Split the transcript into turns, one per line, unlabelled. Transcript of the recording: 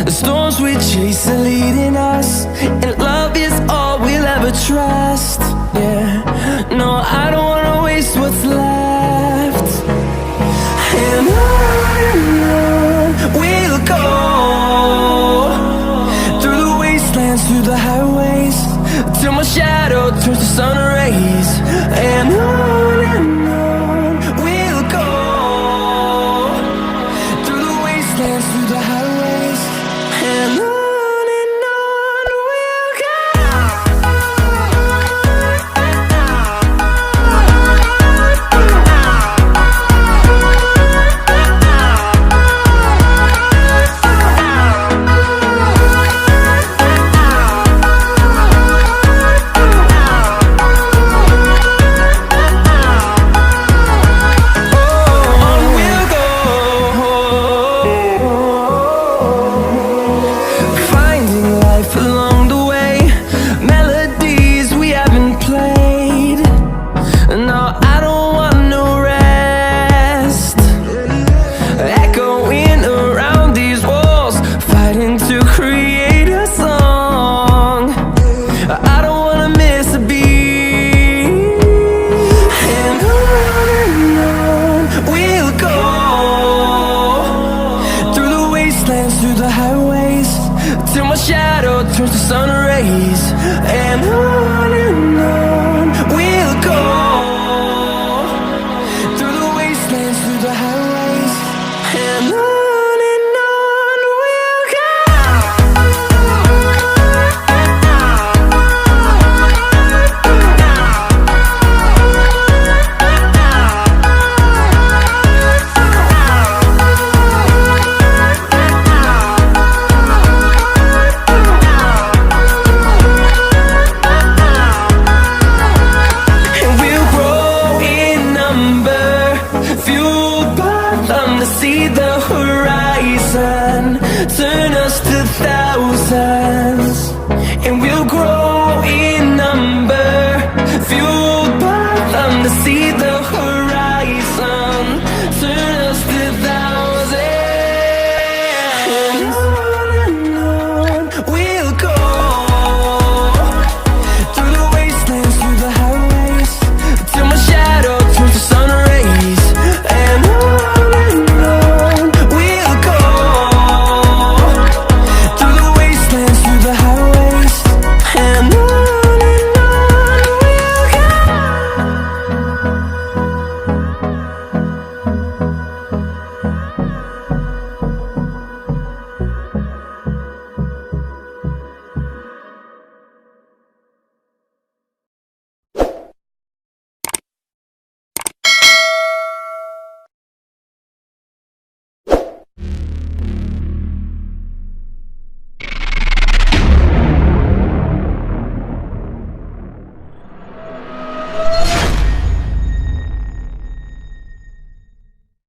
The storms we chase are leading us, and love is all we'll ever trust. Yeah, no, I don't wanna waste what's left. And on we'll go, through the wastelands, through the highways, till my shadow turns to sun rays. And on we'll go, through the wastelands, through the highways, and on we'll go. Through the highways, till my shadow turns to sun rays. And on we'll go, through the wastelands, through the highways, and on we'll go. See the horizon turn us to thousands, and we'll grow